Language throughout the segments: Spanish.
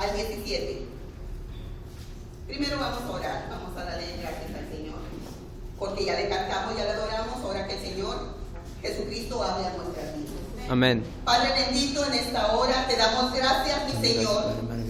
al 17. Primero vamos a orar, vamos a darle gracias al Señor, porque ya le cantamos, ya le adoramos, ahora que el Señor Jesucristo hable a nuestras vidas. Amén. Padre bendito, en esta hora te damos gracias, mi Señor,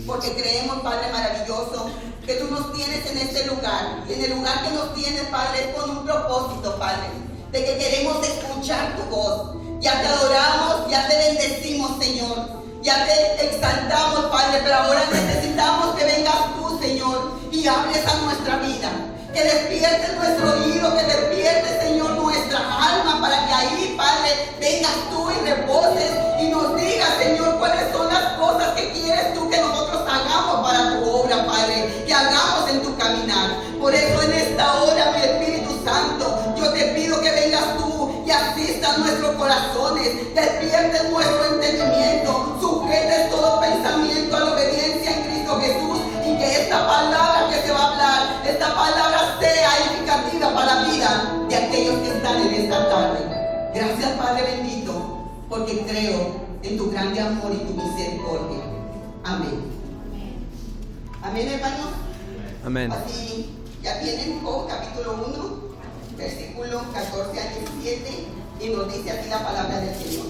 porque creemos, Padre maravilloso, que tú nos tienes en este lugar. Y en el lugar que nos tienes, Padre, es con un propósito, Padre, de que queremos escuchar tu voz. Ya te adoramos, ya te bendecimos, Señor, ya te exaltamos, Padre, pero ahora necesitamos que vengas tú, Señor, y hables a nuestra vida. Que despiertes nuestro oído, que despiertes, Señor, nuestra alma, para que ahí, Padre, vengas tú y reposes y nos digas, Señor, cuáles son las cosas que quieres tú que nosotros hagamos para tu obra, Padre, que hagamos en tu caminar. Por eso en esta hora, mi Espíritu Santo, yo te pido que vengas tú y asistas nuestros corazones, despiertes nuestro entendimiento, sujetes todo pensamiento a la obediencia en Cristo Jesús, y que esta palabra que se va a hablar, esta palabra sea edificativa para la vida de aquellos que están en esta tarde. Gracias, Padre bendito, porque creo en tu grande amor y tu misericordia. Amén. Amén, hermanos. Amén. Así ya tienen Job capítulo 1, versículo 14 al 17, y nos dice aquí la palabra del Señor.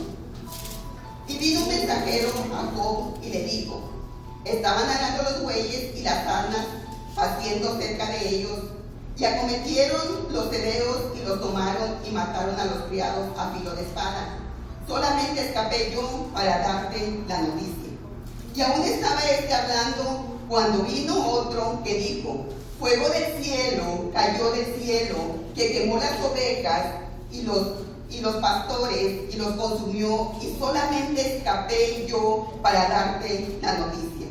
Y vino un mensajero a Job y le dijo: estaban arando los bueyes y las asnas, haciendo cerca de ellos, y acometieron los hereos y los tomaron y mataron a los criados a filo de espada. Solamente escapé yo para darte la noticia. Y aún estaba hablando cuando vino otro que dijo: fuego del cielo cayó del cielo, que quemó las ovejas y los pastores y los consumió, y solamente escapé yo para darte la noticia.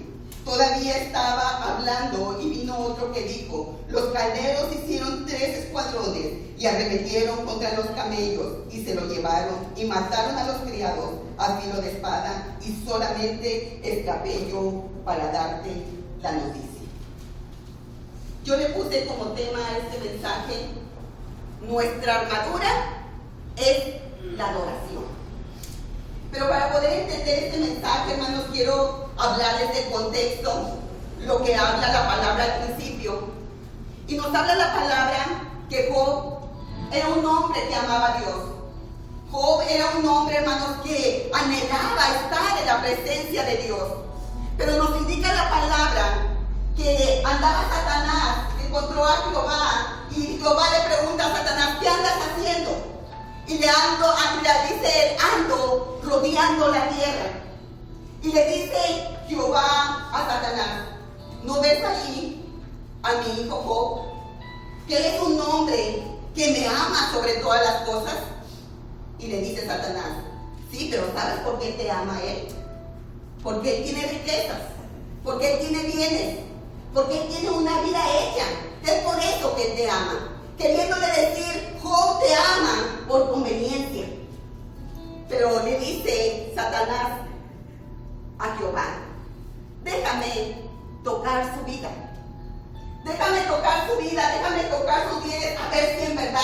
Todavía estaba hablando y vino otro que dijo: los calderos hicieron 3 escuadrones y arremetieron contra los camellos y se lo llevaron y mataron a los criados a filo de espada, y solamente escapé yo para darte la noticia. Yo le puse como tema a este mensaje: nuestra armadura es la adoración. Pero para poder entender este mensaje, hermanos, quiero hablarles del contexto, lo que habla la palabra al principio. Y nos habla la palabra que Job era un hombre que amaba a Dios. Job era un hombre, hermanos, que anhelaba estar en la presencia de Dios. Pero nos indica la palabra que andaba Satanás, encontró a Jehová, y Jehová le pregunta a Satanás: ¿qué andas haciendo? Y le dice: ando rodeando la tierra. Y le dice Jehová a Satanás: ¿no ves ahí a mi hijo Job? Que él es un hombre que me ama sobre todas las cosas. Y le dice Satanás: sí, pero ¿sabes por qué te ama él? Porque él tiene riquezas, porque él tiene bienes, porque él tiene una vida hecha. Es por eso que él te ama. Queriéndole decir: Job te ama por conveniencia. Pero le dice Satanás a Jehová: déjame tocar su vida. Déjame tocar su vida, déjame tocar sus bienes, a ver si en verdad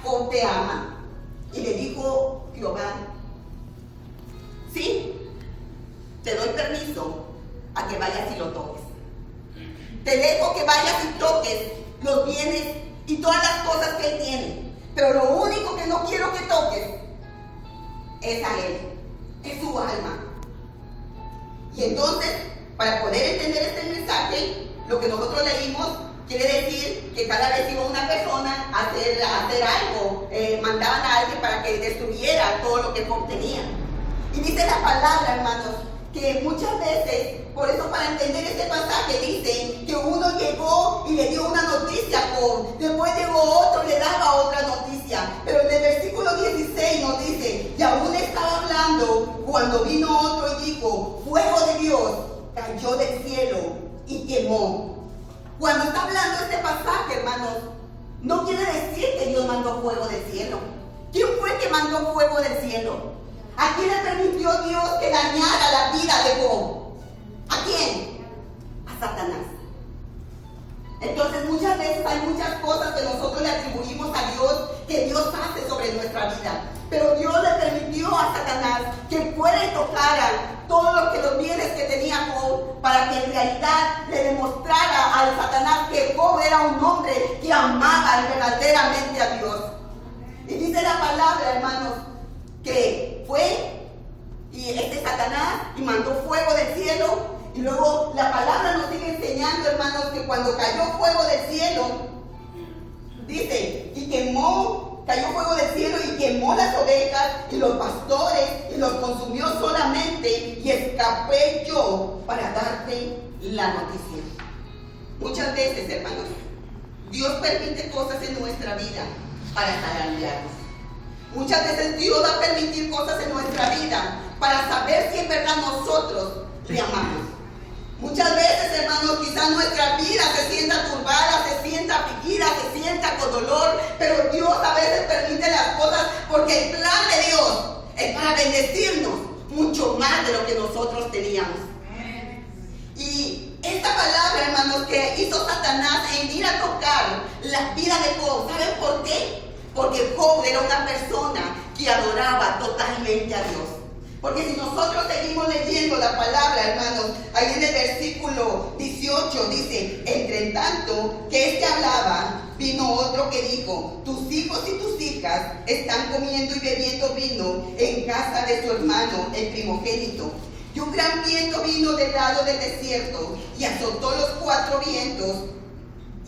Job te ama. Y le dijo Jehová: sí, te doy permiso a que vayas y lo toques. Te dejo que vayas y toques los bienes y todas las cosas que él tiene. Pero lo único que no quiero que toques es a él, es su alma. Y entonces, para poder entender este mensaje, lo que nosotros leímos quiere decir que cada vez iba una persona a hacer algo, mandaban a alguien para que destruyera todo lo que Job tenía. Y dice la palabra, hermanos, que muchas veces, por eso para entender este pasaje, dice que uno llegó y le dio una noticia a Job, después llegó otro y le daba otra noticia. Pero en el versículo 16 nos dice: y aún estaba hablando cuando vino otro y dijo: fuego de Dios cayó del cielo y quemó. Cuando está hablando este pasaje, hermanos, no quiere decir que Dios mandó fuego del cielo. ¿Quién fue el que mandó fuego del cielo? ¿A quién le permitió Dios que dañara la vida de Job? ¿A quién? A Satanás. Entonces muchas veces hay muchas cosas que nosotros le atribuimos a Dios, que Dios hace sobre nuestra vida. Pero Dios le permitió a Satanás que fuera y tocara todos los bienes que tenía Job, para que en realidad le demostrara al Satanás que Job era un hombre que amaba verdaderamente a Dios. Y dice la palabra, hermanos, que fue y Satanás y mandó fuego del cielo. Y luego la palabra nos sigue enseñando, hermanos, que cuando cayó fuego del cielo, dice, cayó fuego del cielo y quemó las ovejas y los pastores y los consumió solamente, y escapé yo para darte la noticia. Muchas veces, hermanos, Dios permite cosas en nuestra vida para zarandearnos. Muchas veces Dios va a permitir cosas en nuestra vida para saber si en verdad nosotros le amamos. Muchas veces, hermanos, quizás nuestra vida se sienta turbada, se sienta afligida, se sienta con dolor, pero Dios a veces permite las cosas porque el plan de Dios es para bendecirnos mucho más de lo que nosotros teníamos. Y esta palabra, hermanos, que hizo Satanás en ir a tocar la vida de Job, ¿saben por qué? Porque Job era una persona que adoraba totalmente a Dios. Porque si nosotros seguimos leyendo la palabra, hermanos, ahí en el versículo 18 dice, entre tanto que hablaba, vino otro que dijo, tus hijos y tus hijas están comiendo y bebiendo vino en casa de su hermano, el primogénito. Y un gran viento vino del lado del desierto y azotó los cuatro vientos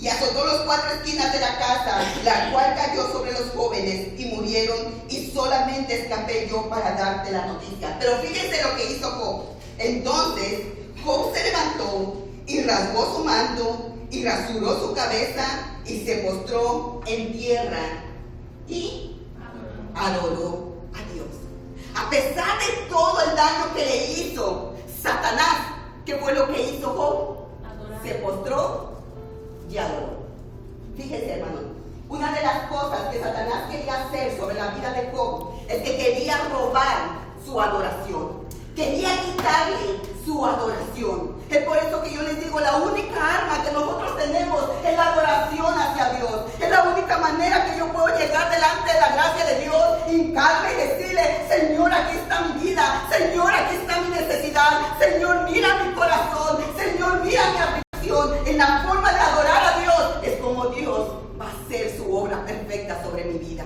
y azotó las cuatro esquinas de la casa, la cual cayó sobre los jóvenes y murieron, y solamente escapé yo para darte la noticia. Pero fíjense lo que hizo Job. Entonces Job se levantó y rasgó su manto y rasuró su cabeza y se postró en tierra y adoró a Dios. A pesar de todo el daño que le hizo Satanás, ¿qué fue lo que hizo Job? Se postró y adoró. Fíjense, hermano, una de las cosas que Satanás quería hacer sobre la vida de Job es que quería robar su adoración, quería quitarle su adoración. Es por eso que yo les digo, la única arma que nosotros tenemos es la adoración hacia Dios. Es la única manera que yo puedo llegar delante de la gracia de Dios, hincarme y decirle, Señor, aquí está mi vida, Señor, aquí está mi necesidad, Señor, mira mi corazón, Señor, mira mi aflicción. En la forma de adorar a Dios es como Dios va a hacer su obra perfecta sobre mi vida.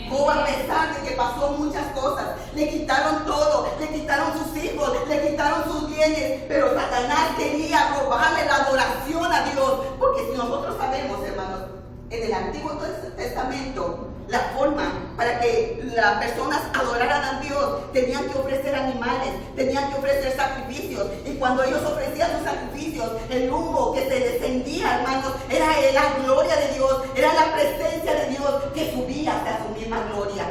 Job, a pesar de que pasó muchas cosas, le quitaron todo, le quitaron sus hijos, le quitaron sus bienes, pero Satanás quería robarle la adoración a Dios. Porque si nosotros sabemos, hermanos, en el Antiguo Testamento, la forma para que las personas adoraran a Dios, tenían que ofrecer animales, tenían que ofrecer sacrificios. Y cuando ellos ofrecían sus sacrificios, el humo que se descendía, hermanos, era la gloria de Dios, era la presencia de Dios que subía hasta su misma gloria.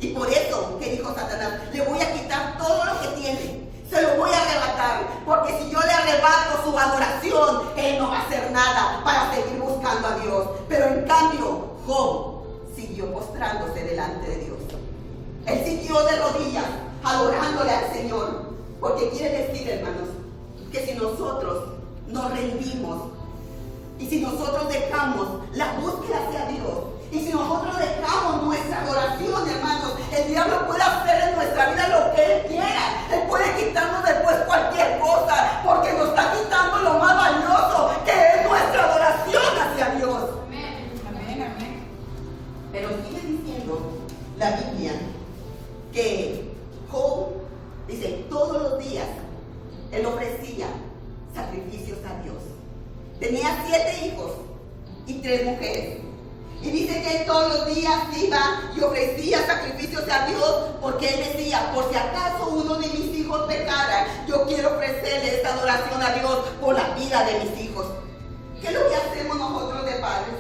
Y por eso, que dijo Satanás, le voy a quitar todo lo que tiene, se lo voy a arrebatar, porque si yo le arrebato su adoración, él no va a hacer nada para seguir buscando a Dios. Pero en cambio, Job siguió postrándose delante de Dios. Él siguió de rodillas, adorándole al Señor. Porque quiere decir, hermanos, que si nosotros nos rendimos y si nosotros dejamos la búsqueda hacia Dios, y si nosotros dejamos nuestra adoración, hermanos, el diablo puede hacer en nuestra vida lo que él quiera. Él puede quitarnos después cualquier cosa, porque nos está quitando lo más valioso, que es nuestra adoración hacia Dios. Amén. Pero sigue diciendo la Biblia que Job dice, todos los días él ofrecía sacrificios a Dios. Tenía 7 hijos y 3 mujeres. Y dice que él todos los días iba y ofrecía sacrificios a Dios, porque él decía, por si acaso uno de mis hijos pecara, yo quiero ofrecerle esta adoración a Dios por la vida de mis hijos. ¿Qué es lo que hacemos nosotros de padres?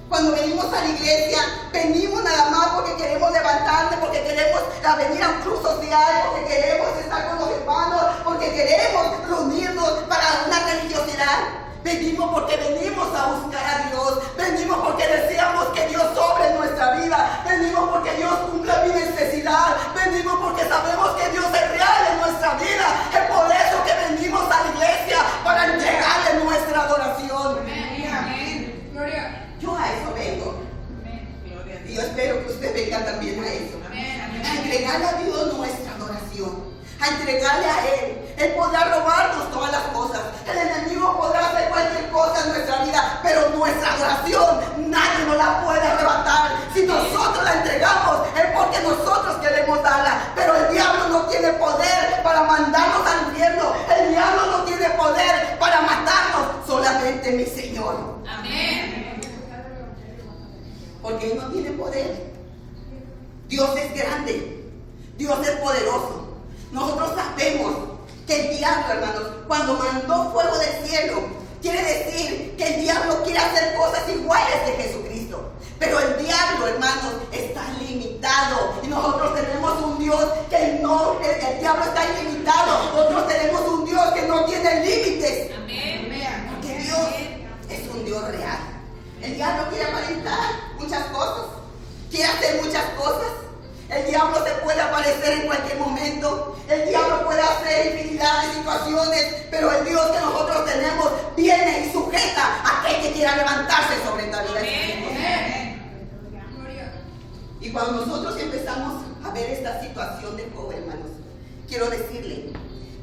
Cuando venimos a la iglesia, venimos nada más porque queremos levantarnos, porque queremos venir a un club social, porque queremos estar con los hermanos, porque queremos reunirnos para una religiosidad. Venimos porque venimos a buscar a Dios. Venimos porque deseamos que Dios sobre en nuestra vida. Venimos porque Dios cumpla mi necesidad. Venimos porque sabemos que Dios es real en nuestra vida. Es por eso que venimos a la iglesia, para entregarle nuestra adoración. Amén. Gloria. Yo a eso vengo. Y yo espero que usted venga también a eso. A entregarle a Dios nuestra adoración. a entregarle a Él. Él podrá robarnos todas las cosas. El enemigo podrá hacer cualquier cosa en nuestra vida, pero nuestra adoración nadie nos la puede arrebatar. Si nosotros la entregamos es porque nosotros queremos darla, pero el diablo no tiene poder para mandarnos al infierno. El diablo no tiene poder para matarnos, solamente mi Señor. Amén. Porque Él no tiene poder. Dios es grande, Dios es poderoso. Nosotros sabemos que el diablo, hermanos, cuando mandó fuego del cielo, quiere decir que el diablo quiere hacer cosas iguales que Jesucristo. Pero el diablo, hermanos, está limitado. Y nosotros tenemos un Dios que no, el diablo está ilimitado. Nosotros tenemos un Dios que no tiene límites. Amén. Porque Dios es un Dios real. El diablo quiere aparentar muchas cosas, quiere hacer muchas cosas. El diablo se puede aparecer en cualquier momento. El diablo puede hacer infinidad de situaciones, pero el Dios que nosotros tenemos viene y sujeta a aquel que quiera levantarse sobre esta vida. Y cuando nosotros empezamos a ver esta situación de Job, hermanos, quiero decirle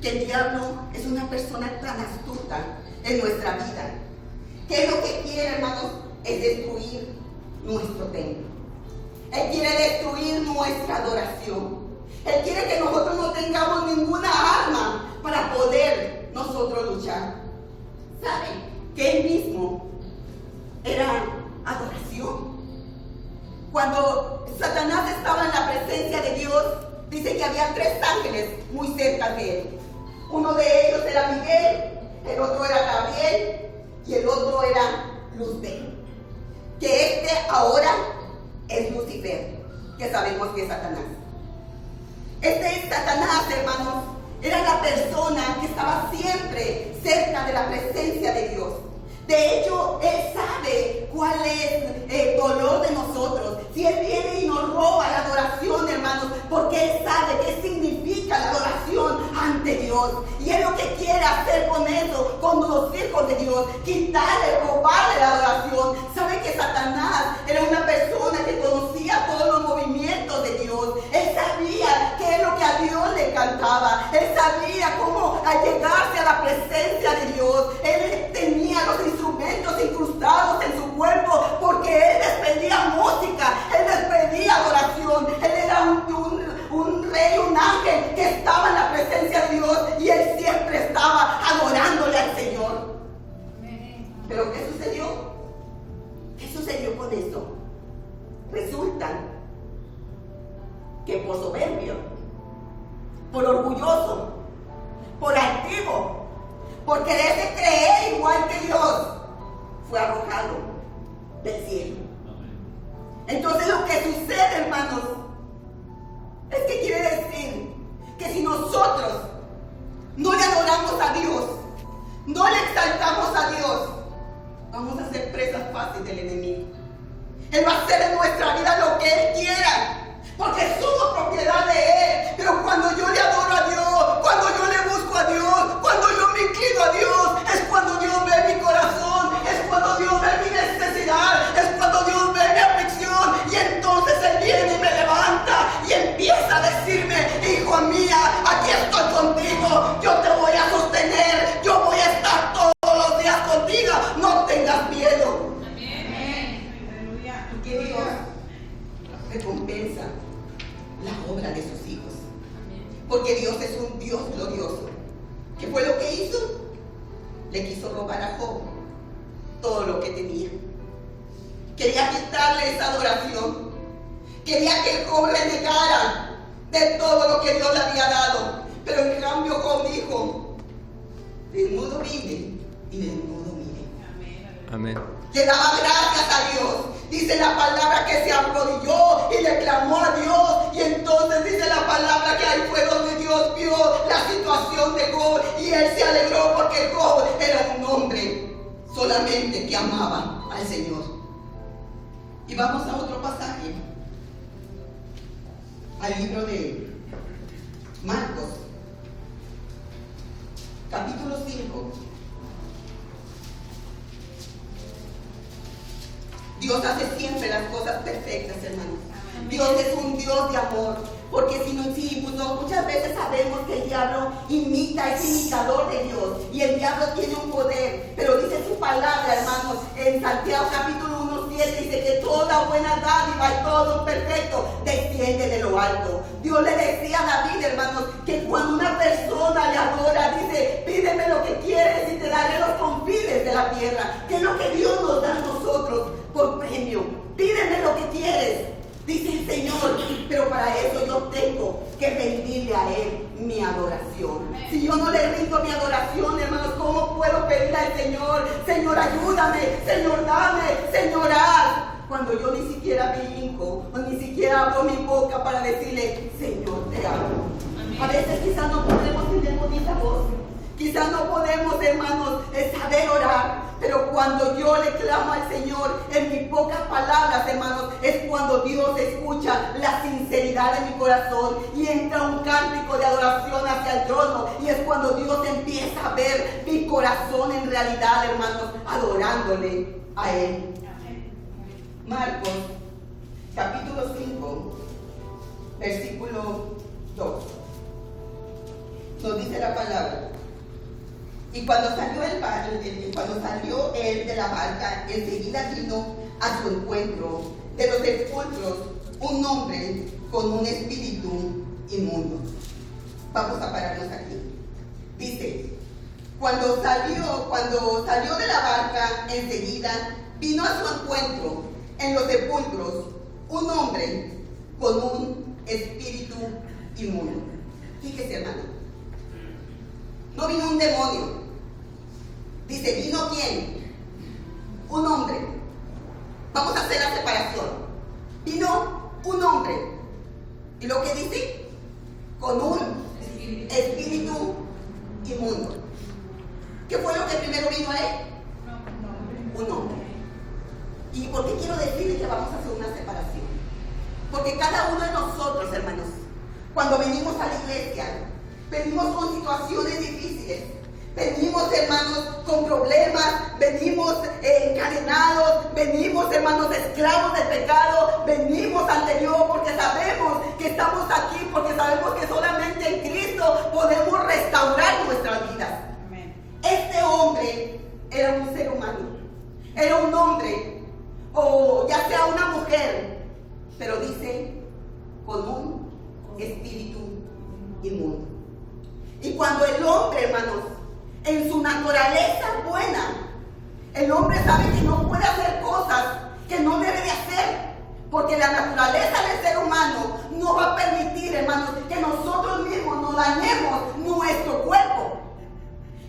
que el diablo es una persona tan astuta en nuestra vida, que lo que quiere, hermanos, es destruir nuestro templo. Él quiere destruir nuestra adoración. Él quiere que nosotros no tengamos ninguna arma para poder nosotros luchar. ¿Saben? Que Él mismo era adoración. Cuando Satanás estaba en la presencia de Dios, dice que había 3 ángeles muy cerca de Él. Uno de ellos era Miguel, el otro era Gabriel y el otro era Luzbel. Que ahora es Lucifer, que sabemos que es Satanás. Satanás, hermanos, era la persona que estaba siempre cerca de la presencia de Dios. De hecho, Él sabe cuál es el dolor de nosotros. Si Él viene y nos roba la adoración, hermanos, porque Él sabe qué significa la adoración ante Dios. Y es lo que quiere hacer con eso, con los hijos de Dios, quitarle, robarle la adoración. ¿Sabe que Satanás era una persona que conocía todos los movimientos de Dios? Él sabía qué es lo que a Dios le encantaba. Él sabía cómo allegarse a la presencia de Dios. Él tenía los instrumentos incrustados en su cuerpo, porque Él les pedía música, Él les pedía adoración. Él era un rey, un ángel que estaba en la presencia de Dios, y Él siempre estaba adorándole al Señor. Pero ¿qué sucedió? ¿Qué sucedió con esto? Resulta que por soberbio, por orgulloso, por altivo, por quererse creer igual que Dios, fue arrojado del cielo. Entonces lo que sucede, hermanos, es que quiere decir que si nosotros no le adoramos a Dios, no le exaltamos a Dios, vamos a ser presas fáciles del enemigo. Él va a hacer en nuestra vida lo que Él quiera, porque somos propiedad de Él. Pero cuando yo le adoro a Dios, cuando yo le busco a Dios, cuando yo me inclino a Dios, es cuando Dios ve mi corazón, es cuando Dios ve mi necesidad, es cuando Dios ve mi aflicción, y entonces Él viene y me levanta y empieza a decirme: hijo mía, aquí estoy contigo, yo te voy a sostener, yo voy a estar todos los días contigo, no tengas miedo. Porque Dios recompensa la obra de sus hijos. Porque Dios es un Dios glorioso. ¿Qué fue lo que hizo? Le quiso robar a Job todo lo que tenía. Quería quitarle esa adoración. Quería que Job renegara de todo lo que Dios le había dado. Pero en cambio Job dijo: desnudo vine y desnudo miré. Amén. Le daba gracias a Dios. Dice la palabra que se arrodilló y le clamó a Dios. Y entonces dice la palabra que ahí fue donde Dios vio la situación de Job. Y Él se alegró porque Job era un hombre solamente que amaba al Señor. Y vamos a otro pasaje. Al libro de Marcos, capítulo 5. Dios hace siempre las cosas perfectas, hermanos. Dios es un Dios de amor. Porque muchas veces sabemos que el diablo es imitador de Dios y el diablo tiene un poder, pero dice su palabra, hermanos, en Santiago capítulo 1:7 dice que toda buena dádiva y todo perfecto desciende de lo alto. Dios le decía a David, hermanos, que cuando una persona le adora, dice, pídeme lo que quieres y te daré los confines de la tierra, que es lo que Dios nos da a nosotros por premio. Pídeme lo que quieres, dice el Señor, pero para eso yo tengo que rendirle a Él mi adoración. Si yo no le rindo mi adoración, hermanos, ¿cómo puedo pedirle al Señor, Señor, ayúdame, Señor, dame, Señor, haz? Cuando yo ni siquiera me hinco, o ni siquiera abro mi boca para decirle, Señor, te amo. A veces quizás no podemos tener bonita voz, quizás no podemos, hermanos, saber orar. Pero cuando yo le clamo al Señor en mis pocas palabras, hermanos, es cuando Dios escucha la sinceridad de mi corazón y entra un cántico de adoración hacia el trono. Y es cuando Dios empieza a ver mi corazón en realidad, hermanos, adorándole a Él. Marcos, capítulo 5, versículo 2. Nos dice la palabra. Y cuando salió él de la barca, enseguida vino a su encuentro de los sepulcros un hombre con un espíritu inmundo. Vamos a pararnos aquí. Dice, cuando salió de la barca, enseguida vino a su encuentro en los sepulcros un hombre con un espíritu inmundo. Fíjese, hermano. No vino un demonio. Dice, ¿vino quién? Un hombre. Vamos a hacer la separación. Vino un hombre. ¿Y lo que dice? Con un espíritu inmundo. ¿Qué fue lo que primero vino a él? Un hombre. ¿Y por qué quiero decirles que vamos a hacer una separación? Porque cada uno de nosotros, hermanos, cuando venimos a la iglesia, venimos con situaciones difíciles, venimos, hermanos, con problemas, venimos encadenados, venimos, hermanos, esclavos del pecado, venimos ante Dios porque sabemos que estamos aquí, porque sabemos que solamente en Cristo podemos restaurar nuestras vidas. Amén. Este hombre era un ser humano, era un hombre, o ya sea una mujer, pero dice, con un espíritu inmundo. Y cuando el hombre, hermanos, en su naturaleza buena, el hombre sabe que no puede hacer cosas que no debe de hacer, porque la naturaleza del ser humano no va a permitir, hermanos, que nosotros mismos nos dañemos nuestro cuerpo.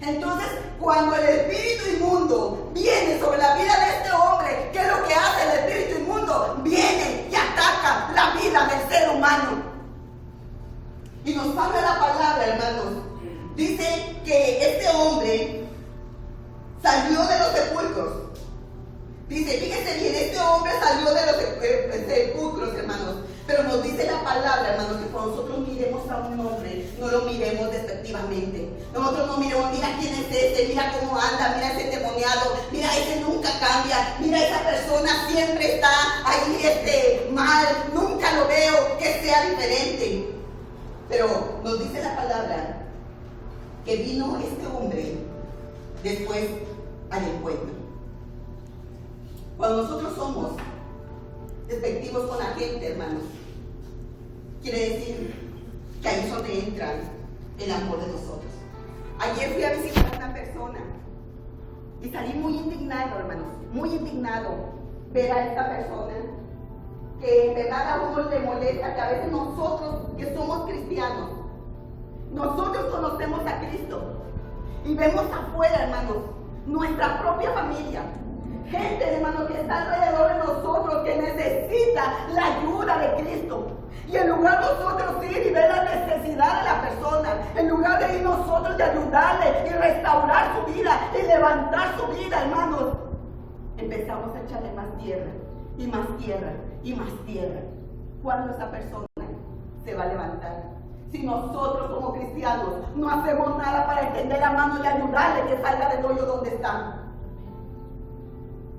Entonces, cuando el espíritu inmundo viene sobre la vida de este hombre, ¿qué es lo que hace el espíritu inmundo? Viene y ataca la vida del ser humano. Y nos habla la palabra, hermanos. Dice que este hombre salió de los sepulcros. Dice, fíjense bien, este hombre salió de los sepulcros, hermanos. Pero nos dice la palabra, hermanos, que cuando nosotros miremos a un hombre, no lo miremos despectivamente. Nosotros no miremos, mira quién es este, mira cómo anda, mira ese endemoniado, mira ese nunca cambia, mira esa persona siempre está ahí mal, nunca lo veo que sea diferente. Pero nos dice la palabra que vino este hombre después al encuentro. Cuando nosotros somos despectivos con la gente, hermanos, quiere decir que ahí es donde entra el amor de nosotros. Ayer fui a visitar a una persona y salí muy indignado, hermanos, muy indignado ver a esta persona que en verdad a uno le molesta que a veces nosotros que somos cristianos, nosotros conocemos a Cristo y vemos afuera, hermanos, nuestra propia familia, gente, hermanos, que está alrededor de nosotros, que necesita la ayuda de Cristo. Y en lugar de nosotros ir y ver la necesidad de la persona, en lugar de ir nosotros de ayudarle y restaurar su vida y levantar su vida, hermanos, empezamos a echarle más tierra y más tierra y más tierra. ¿Cuándo esa persona se va a levantar? Si nosotros como cristianos no hacemos nada para extender la mano y ayudarle que salga del hoyo donde está.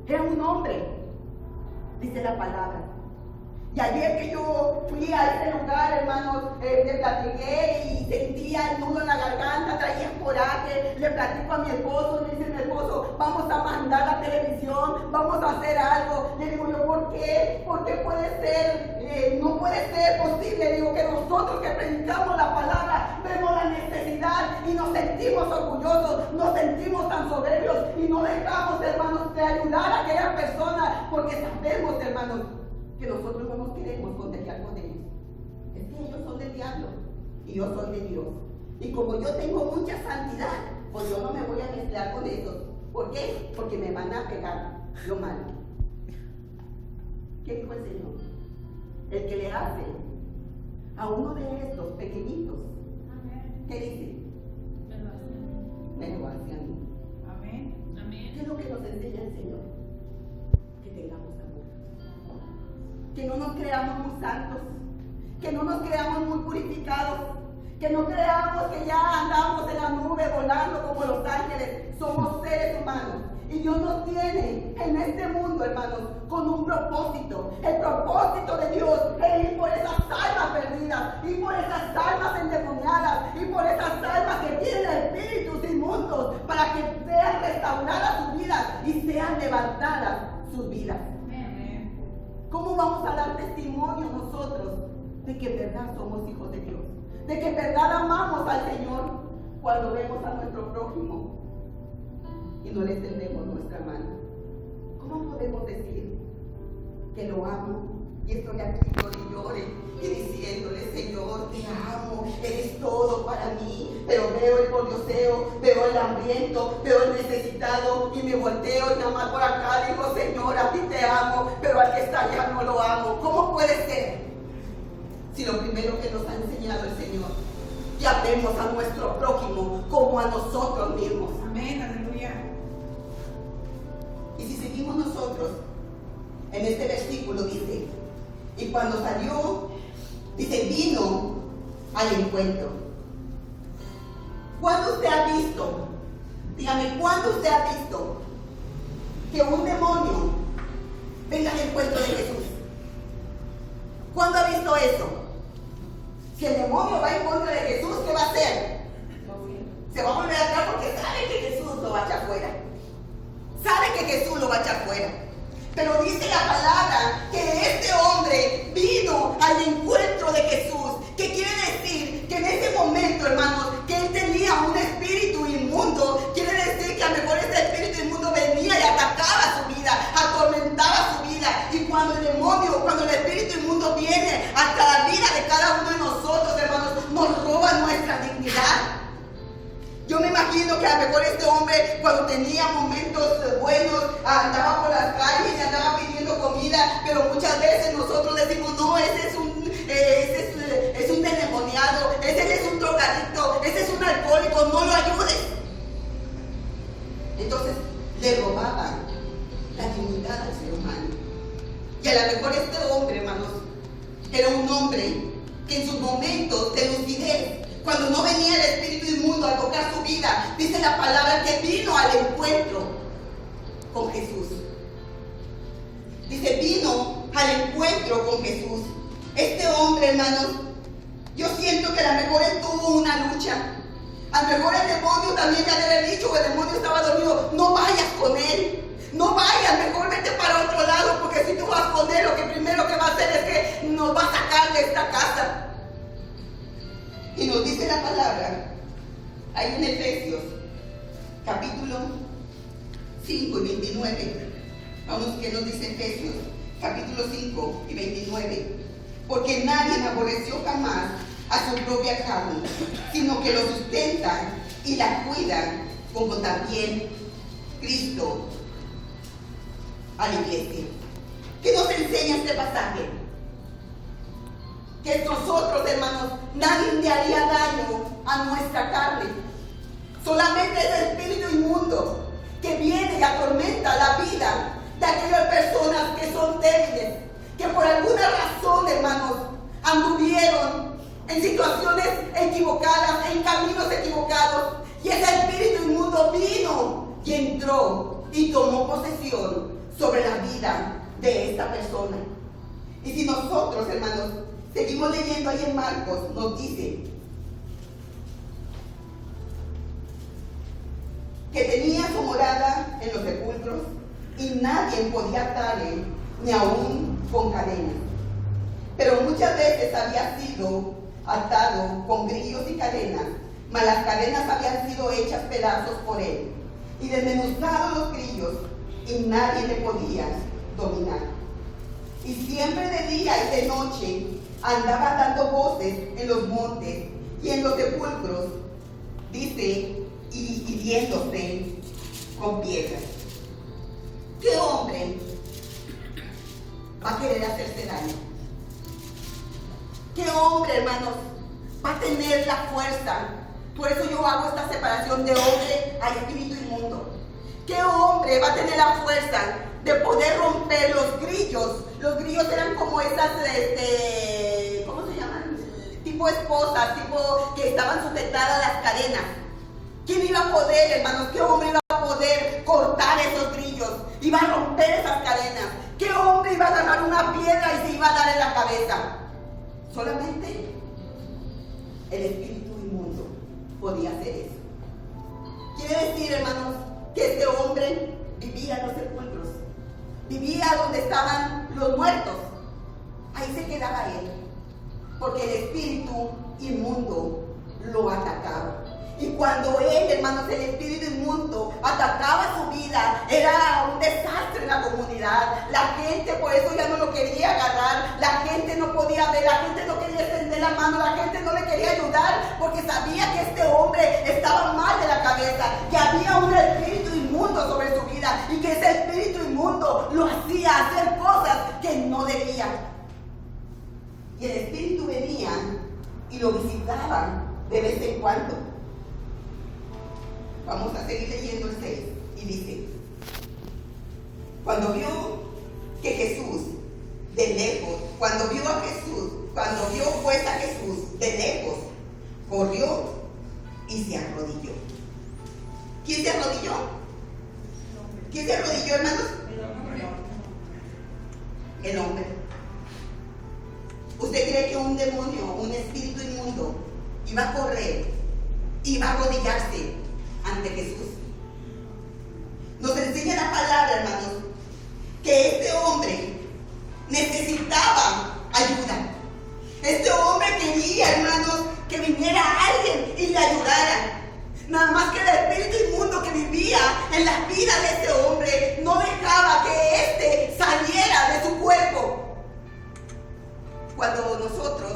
Era un hombre, dice la palabra. Y ayer que yo fui a ese lugar, hermanos, le platiqué y sentía el nudo en la garganta, traía coraje, le platico a mi esposo, me dice mi esposo, vamos a mandar la televisión, vamos a hacer algo. Le digo yo, ¿por qué? ¿Por qué puede ser? No puede ser posible, digo, que nosotros que predicamos la palabra, vemos la necesidad y nos sentimos orgullosos, nos sentimos tan soberbios y no dejamos, hermanos, de ayudar a aquella persona, porque sabemos, hermanos, que nosotros no nos queremos contagiar con ellos. Es que ellos son del diablo y yo soy de Dios. Y como yo tengo mucha santidad, pues yo no me voy a mezclar con esos. ¿Por qué? Porque me van a pegar lo malo. ¿Qué dijo el Señor? El que le hace a uno de estos pequeñitos, ¿qué dice? Me lo hace a mí. Amén. ¿Qué es lo que nos enseña el Señor? Que tengamos amor. Que no nos creamos muy santos, que no nos creamos muy purificados, que no creamos que ya andamos en la nube volando como los ángeles. Somos seres humanos y Dios nos tiene en este mundo, hermanos, con un propósito. El propósito de Dios es ir por esas almas perdidas, ir por esas almas endemoniadas, ir por esas almas que tienen espíritus inmundos, para que sean restauradas sus vidas y sean levantadas sus vidas. ¿Cómo vamos a dar testimonio nosotros de que en verdad somos hijos de Dios? De que en verdad amamos al Señor cuando vemos a nuestro prójimo y no le extendemos nuestra mano. ¿Cómo podemos decir que lo amo y estoy aquí llore y diciéndole, Señor, te amo, eres todo para mí, pero veo el pordioseo, veo el hambriento, veo el necesitado y me volteo y nada más por acá digo, Señor, a ti te amo, pero al que está allá no lo amo? ¿Cómo puede ser? Si lo primero que nos ha enseñado el Señor, que amemos a nuestro prójimo como a nosotros mismos. Amén, aleluya. Y si seguimos nosotros, en este versículo dice, y cuando salió, dice, vino al encuentro. ¿Cuándo usted ha visto? Dígame, ¿cuándo usted ha visto que un demonio venga al encuentro de Jesús? ¿Cuándo ha visto eso? Si el demonio va en contra de Jesús, ¿qué va a hacer? Se va a volver atrás porque sabe que Jesús lo va a echar fuera. Sabe que Jesús lo va a echar fuera. Pero dice la palabra que este hombre vino al encuentro de Jesús. ¿Qué quiere decir? Que en ese momento, hermanos, que él tenía un espíritu inmundo. Quiere decir que a lo mejor ese espíritu inmundo venía y atacaba su vida, atormentaba su vida. Y cuando el demonio, cuando el espíritu inmundo viene hasta la vida de cada uno de nosotros, hermanos, nos roba nuestra dignidad. Yo me imagino que a lo mejor este hombre, cuando tenía momentos buenos, andaba por las calles y andaba pidiendo comida, pero muchas veces nosotros decimos, no, ese es un endemoniado, ese es un drogadicto, ese es un alcohólico, no lo ayudes. Entonces le robaban la dignidad al ser humano. Y a lo mejor este hombre, hermanos, era un hombre que en sus momentos de lucidez, cuando no venía el espíritu inmundo a tocar su vida, dice la palabra que vino al encuentro con Jesús. Dice, vino al encuentro con Jesús. Este hombre, hermanos, yo siento que a lo mejor él tuvo una lucha. A lo mejor el demonio también le había dicho, o el demonio estaba dormido, no vayas con él. No vayas, mejor vete para otro lado, porque si tú vas con él, lo que primero que va a hacer es que nos va a sacar de esta casa. Y nos dice la palabra, ahí en Efesios, capítulo 5 y 29. Vamos, ¿qué nos dice Efesios? Capítulo 5 y 29. Porque nadie aborreció jamás a su propia carne, sino que lo sustentan y la cuidan, como también Cristo a la iglesia. ¿Qué nos enseña este pasaje? Que nosotros, hermanos, nadie le haría daño a nuestra carne. Solamente ese espíritu inmundo que viene y atormenta la vida de aquellas personas que son débiles, que por alguna razón, hermanos, anduvieron en situaciones equivocadas, en caminos equivocados, y ese espíritu inmundo vino y entró y tomó posesión sobre la vida de esta persona. Y si nosotros, hermanos, seguimos leyendo ahí en Marcos, nos dice que tenía su morada en los sepulcros y nadie podía atarle, ni aún con cadenas. Pero muchas veces había sido atado con grillos y cadenas, mas las cadenas habían sido hechas pedazos por él, y desmenuzados los grillos, y nadie le podía dominar. Y siempre de día y de noche andaba dando voces en los montes y en los sepulcros, dice, y hiriéndose con piedras. ¿Qué hombre va a querer hacerse daño? ¿Qué hombre, hermanos, va a tener la fuerza? Por eso yo hago esta separación de hombre a espíritu inmundo. ¿Qué hombre va a tener la fuerza de poder romper los grillos? Los grillos eran como esas, ¿cómo se llaman? Tipo esposas, tipo que estaban sujetadas a las cadenas. ¿Quién iba a poder, hermanos? ¿Qué hombre iba a poder cortar esos grillos? Iba a romper esas cadenas. ¿Qué hombre iba a agarrar una piedra y se iba a dar en la cabeza? Solamente el espíritu inmundo podía hacer eso. Quiere decir, hermanos, que este hombre vivía en los sepulcros, vivía donde estaban los muertos. Ahí se quedaba él, porque el espíritu inmundo lo atacaba. Y cuando él, hermanos, el espíritu inmundo atacaba su vida, era un desastre en la comunidad. La gente por eso ya no lo quería agarrar, la gente no podía ver, la gente no quería extender la mano, la gente no le quería ayudar, porque sabía que este hombre estaba mal de la cabeza, que había un espíritu inmundo sobre su vida, y que ese espíritu inmundo lo hacía hacer cosas que no debía. Y el espíritu venía y lo visitaba de vez en cuando. Vamos a seguir leyendo el 6 y dice: cuando vio que Jesús de lejos, cuando vio pues a Jesús de lejos, corrió y se arrodilló. ¿Quién se arrodilló? ¿Quién se arrodilló, hermanos? El hombre. ¿Usted cree que un demonio, un espíritu inmundo, iba a correr, iba a arrodillarse ante Jesús? Nos enseña la palabra, hermanos, que este hombre necesitaba ayuda. Este hombre quería, hermanos, que viniera alguien y le ayudara. Nada más que el espíritu inmundo que vivía en la vida de este hombre no dejaba que éste saliera de su cuerpo. Cuando nosotros,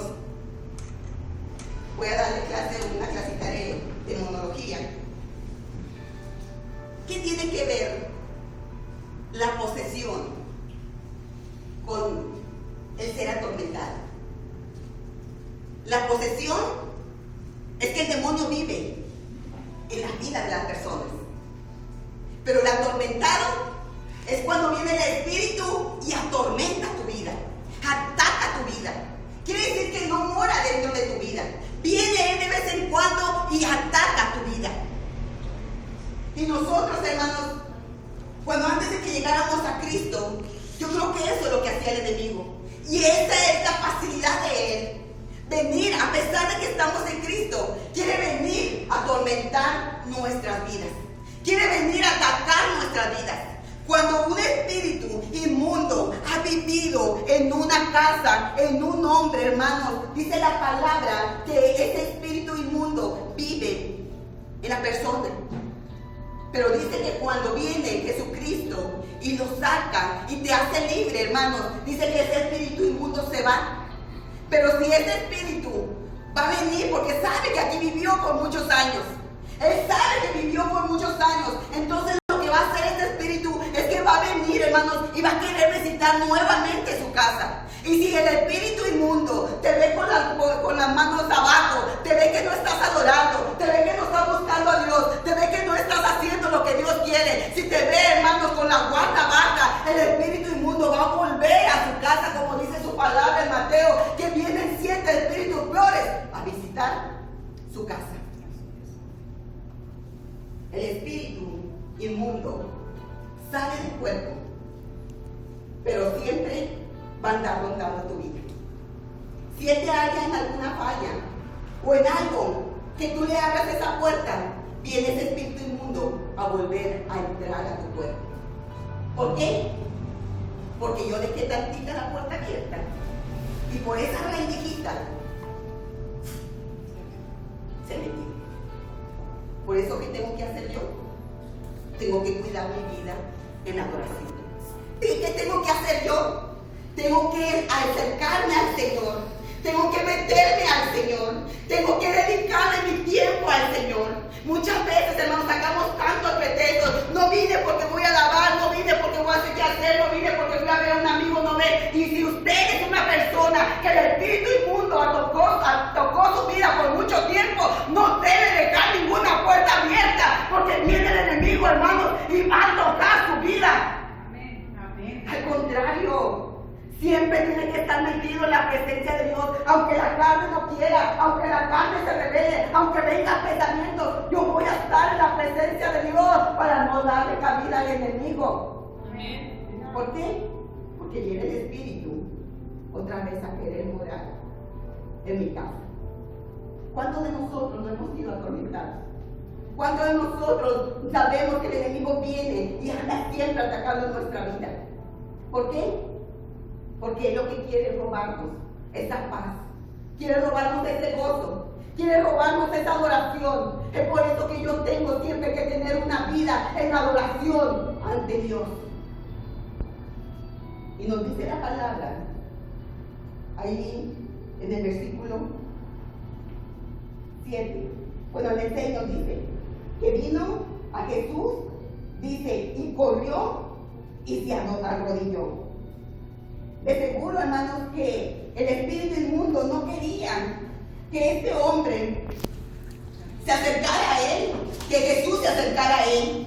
voy a darle una clasita de demonología. ¿Qué tiene que ver la posesión con el ser atormentado? La posesión es que el demonio vive en las vidas de las personas, pero el atormentado es cuando viene el espíritu y atormenta tu vida, ataca tu vida. Quiere decir que no mora dentro de tu vida, viene él de vez en cuando y ataca tu vida. Y nosotros, hermanos, cuando antes de que llegáramos a Cristo, yo creo que eso es lo que hacía el enemigo. Y esa es la facilidad de él. Venir, a pesar de que estamos en Cristo, quiere venir a atormentar nuestras vidas. Quiere venir a atacar nuestras vidas. Cuando un espíritu inmundo ha vivido en una casa, en un hombre, hermanos, dice la palabra que ese espíritu inmundo vive en la persona. Pero dice que cuando viene Jesucristo y lo saca y te hace libre, hermanos, dice que ese espíritu inmundo se va. Pero si ese espíritu va a venir porque sabe que aquí vivió por muchos años, él sabe que vivió por muchos años, entonces lo que va a hacer este espíritu es que va a venir, hermanos, y va a querer visitar nuevamente su casa. Y si el espíritu inmundo te ve con las manos abajo, te ve que no estás adorando, te ve que no estás buscando a Dios, te ve que no estás haciendo lo que Dios quiere, si te ve, hermanos, con la guarda baja, el espíritu inmundo va a volver a su casa, como dice su palabra en Mateo, que vienen 7 espíritus peores a visitar su casa. El espíritu inmundo sale del cuerpo, pero siempre va a andar rondando tu vida. Si él te halla en alguna falla o en algo que tú le abras esa puerta, viene ese espíritu inmundo a volver a entrar a tu cuerpo. ¿Por qué? Porque yo dejé tantita la puerta abierta y por esa raízquita se metió. Por eso, ¿qué tengo que hacer yo? Tengo que cuidar mi vida en adoración. ¿Y qué tengo que hacer yo? Tengo que acercarme al Señor. Tengo que meterme al Señor. Tengo que dedicarle mi tiempo al Señor. Muchas veces, hermanos, sacamos tantos pretextos. No vine porque voy a alabar, no vine porque voy a hacer qué hacer, no vine porque voy a ver a un amigo, no ve. Y si usted es una persona que el espíritu inmundo tocó su vida por mucho tiempo, no debe dejar ninguna puerta abierta, porque viene el enemigo, hermanos, y va a tocar su vida. Amén. Amén. Al contrario, siempre tiene que estar metido en la presencia de Dios, aunque la carne no quiera, aunque la carne se revele, aunque venga pensamientos, yo voy a estar en la presencia de Dios para no darle cabida al enemigo. Amén. ¿Por qué? Porque viene el espíritu otra vez a querer morar en mi casa. ¿Cuántos de nosotros no hemos sido atormentados? ¿Cuántos de nosotros sabemos que el enemigo viene y anda siempre atacando nuestra vida? ¿Por qué? Porque él lo que quiere es robarnos esa paz, quiere robarnos ese gozo, quiere robarnos esa adoración. Es por eso que yo tengo siempre que tener una vida en adoración ante Dios. Y nos dice la palabra ahí en el versículo 7, bueno, en el 6 nos dice que vino a Jesús, dice, y corrió y se arrodilló. De seguro, hermanos, que el espíritu inmundo no quería que este hombre se acercara a él, que Jesús se acercara a él.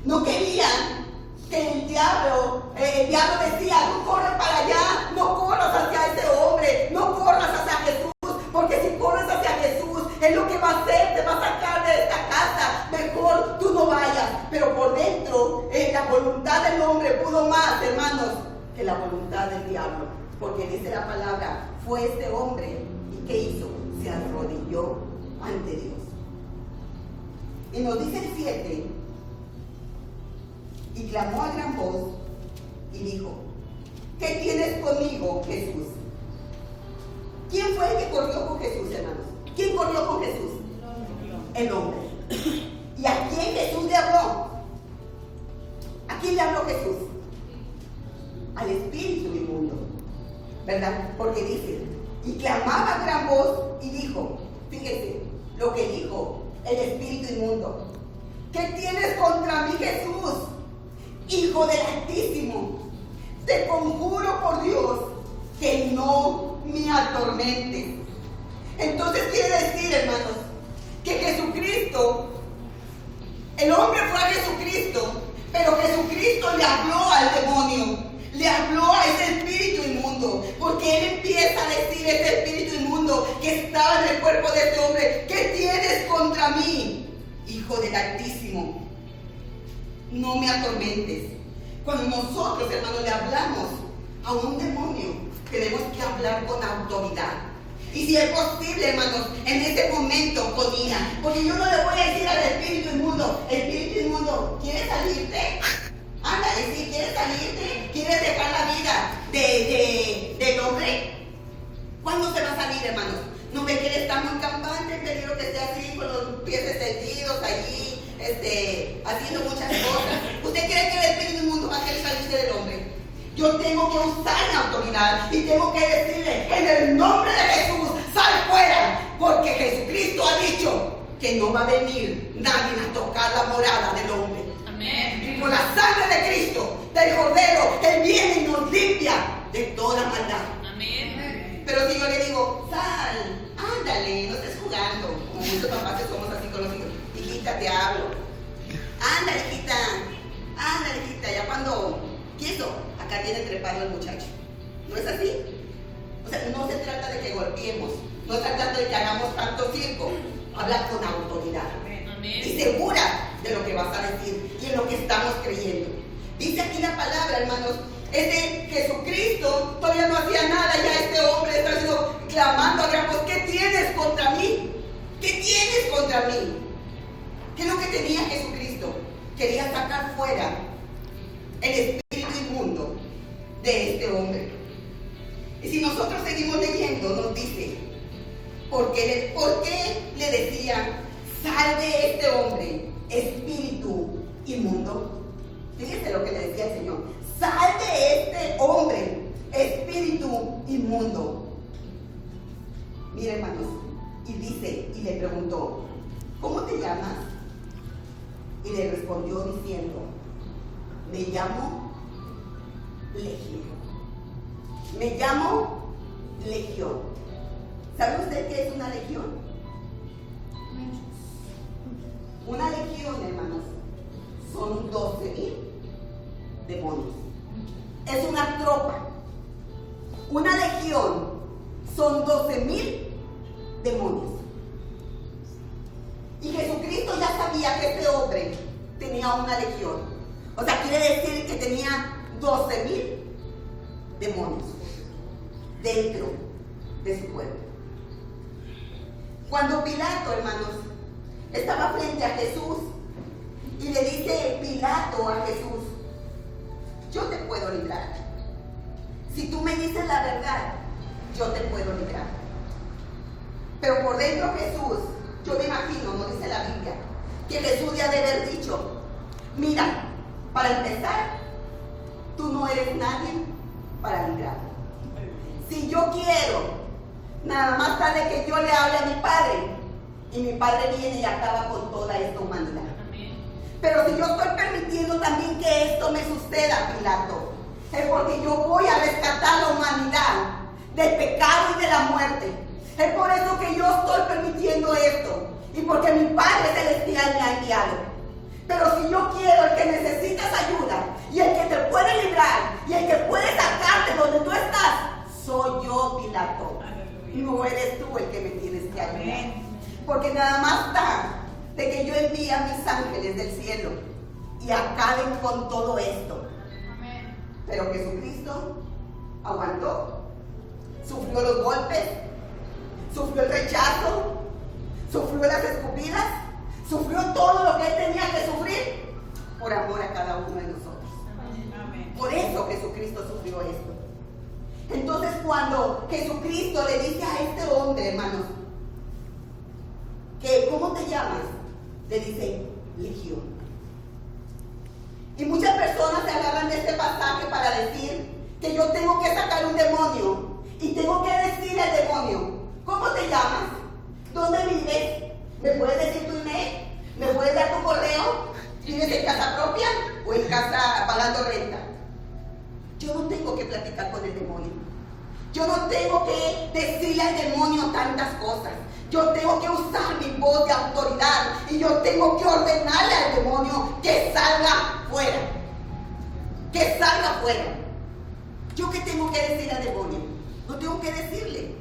No quería que el diablo decía, no corras para allá, no corras hacia ese hombre, no corras hacia Jesús, porque si corres hacia Jesús, es lo que va a hacer, te va a sacar de esta casa, mejor tú no vayas. Pero por dentro, la voluntad del hombre pudo más, hermanos, que la voluntad del diablo, porque dice la palabra, fue este hombre, ¿y qué hizo? Se arrodilló ante Dios. Y nos dice el 7, y clamó a gran voz y dijo, ¿qué tienes conmigo, Jesús? ¿Quién fue el que corrió con Jesús, hermanos? ¿Quién corrió con Jesús? El hombre. ¿Y a quién Jesús le habló? ¿A quién le habló Jesús? Al espíritu inmundo, ¿verdad? Porque dice, y clamaba a gran voz y dijo, fíjese lo que dijo el espíritu inmundo, ¿qué tienes contra mí, Jesús, Hijo del Altísimo? Te conjuro por Dios que no me atormentes. Entonces quiere decir, hermanos, que Jesucristo, el hombre fue a Jesucristo, pero Jesucristo le habló al demonio. Le habló a ese espíritu inmundo, porque él empieza a decir, ese espíritu inmundo que estaba en el cuerpo de este hombre, ¿qué tienes contra mí, Hijo del Altísimo? No me atormentes. Cuando nosotros, hermanos, le hablamos a un demonio, tenemos que hablar con autoridad. Y si es posible, hermanos, en este momento con ira, porque yo no le voy a decir al espíritu inmundo, ¿quieres salirte? Ándale, si quieres salirte, quieres dejar la vida del hombre. ¿Cuándo se va a salir, hermanos? No ve que él está muy campante, peligro que esté así con los pies extendidos allí, haciendo muchas cosas. ¿Usted cree que el espíritu inmundo va a querer salirse del hombre? Yo tengo que usar la autoridad y tengo que decirle, en el nombre de Jesús, sal fuera, porque Jesucristo ha dicho que no va a venir nadie a tocar la morada del hombre. Amén. Y por la sangre de Cristo, del Cordero, Él viene y nos limpia de toda maldad. Amén. Pero si yo le digo, sal, ándale, no estés jugando, como muchos papás que somos así con los hijos, hijita, te hablo. Ándale, hijita, ya cuando quiso, acá tiene trepado el muchacho. ¿No es así? O sea, no se trata de que golpeemos, no se trata de que hagamos tanto circo, habla con autoridad. Amén. Y segura de lo que vas a decir y en lo que estamos creyendo. Dice aquí la palabra, hermanos, Jesucristo todavía no hacía nada, ya este hombre está haciendo, clamando a Dios, pues, ¿qué tienes contra mí? ¿Qué tienes contra mí? ¿Qué es lo que tenía Jesucristo? Quería sacar fuera el espíritu inmundo de este hombre. Y si nosotros seguimos leyendo, nos dice, ¿por qué le decía, salve este hombre, espíritu inmundo? Fíjense lo que le decía el Señor, salve este hombre, espíritu inmundo. Mire, hermanos, y dice, y le preguntó, ¿cómo te llamas? Y le respondió diciendo, me llamo Legión. Me llamo Legión. ¿Sabe usted qué es una legión? Una legión, hermanos, son 12,000 demonios. Es una tropa. Una legión son 12,000 demonios. Y Jesucristo ya sabía que este hombre tenía una legión. O sea, quiere decir que tenía 12,000 demonios dentro de su cuerpo. Cuando Pilato, hermanos, estaba frente a Jesús y le dice Pilato a Jesús, yo te puedo librar. Si tú me dices la verdad, yo te puedo librar. Pero por dentro Jesús, yo me imagino, no dice la Biblia, que Jesús ya debe haber dicho, mira, para empezar, tú no eres nadie para librarme. Si yo quiero, nada más tarde que yo le hable a mi Padre, y mi Padre viene y acaba con toda esta humanidad. Pero si yo estoy permitiendo también que esto me suceda, Pilato, es porque yo voy a rescatar la humanidad del pecado y de la muerte. Es por eso que yo estoy permitiendo esto, y porque mi Padre Celestial me ha enviado. Pero si yo quiero, el que necesitas ayuda, y el que te puede librar, y el que puede sacarte donde tú estás, soy yo, Pilato. No eres tú el que me tienes que ayudar. Porque nada más está de que yo envíe a mis ángeles del cielo y acaben con todo esto. Pero Jesucristo aguantó, sufrió los golpes, sufrió el rechazo, sufrió las escupidas, sufrió todo lo que él tenía que sufrir por amor a cada uno de nosotros. Por eso Jesucristo sufrió esto. Entonces, cuando Jesucristo le dice a este hombre, hermanos, que ¿cómo te llamas? Le dice Legión. Y muchas personas se agarran de este pasaje para decir que yo tengo que sacar un demonio y tengo que decirle al demonio, ¿cómo te llamas? ¿Dónde vives? ¿Me puedes decir tu email? ¿Me puedes dar tu correo? ¿Vives en casa propia o en casa pagando renta? Yo no tengo que platicar con el demonio. Yo no tengo que decirle al demonio tantas cosas. Yo tengo que usar mi voz de autoridad y yo tengo que ordenarle al demonio que salga fuera. Que salga fuera. ¿Yo qué tengo que decirle al demonio? No tengo que decirle.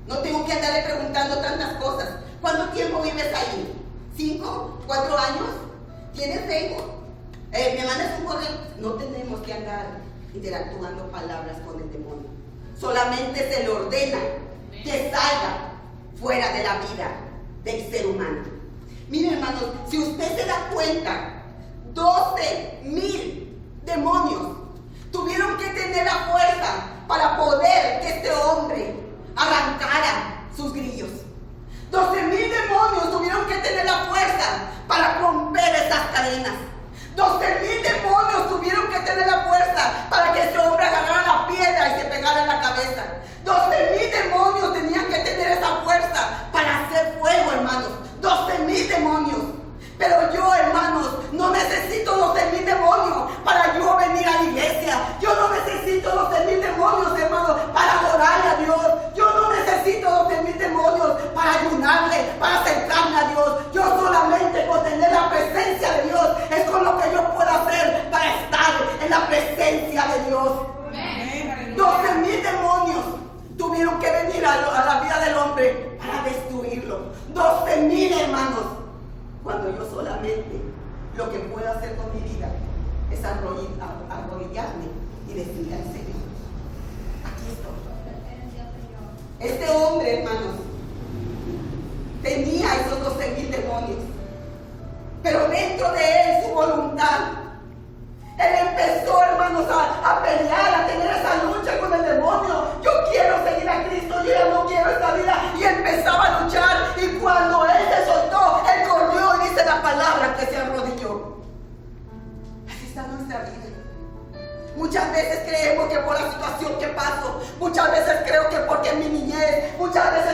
No tengo que andarle preguntando tantas cosas. ¿Cuánto tiempo vives ahí? ¿5? ¿4 años? ¿Tienes Facebook? ¿Me mandas un correo? No tenemos que andar interactuando palabras con el demonio. Solamente se le ordena que salga fuera de la vida del ser humano. Miren, hermanos, si usted se da cuenta, 12,000 demonios tuvieron que tener la fuerza para poder que este hombre arrancara sus grillos. 12,000 demonios tuvieron que tener la fuerza para romper esas cadenas. 12,000 demonios tuvieron que tener la fuerza para que ese hombre agarrara la piedra y se pegara en la cabeza. 12,000 demonios tenían que tener esa fuerza para hacer fuego, hermanos. 12,000 demonios. Pero yo, hermanos, no necesito 12,000 demonios para yo venir a la iglesia. Yo no necesito 12,000 demonios, hermanos, para adorarle a Dios. Yo no necesito 12,000 demonios para ayunarle, para acercarme a Dios. Yo solamente con tener la presencia de Dios es con lo que yo puedo hacer para estar en la presencia de Dios. 12,000 demonios tuvieron es arrodillarme y decirle al Señor, aquí estoy. Este hombre, hermanos, tenía esos 12,000 demonios, pero dentro de él su voluntad. Él empezó, hermanos, a pelear, a tener esa lucha con el demonio. Yo quiero seguir a Cristo, yo ya no quiero esta vida. Y empezaba a luchar. Y cuando él se soltó, él corrió y dice la palabra que se arrodilló. Así está nuestra vida. Muchas veces creemos que por la situación que paso, muchas veces creo que porque en mi niñez, muchas veces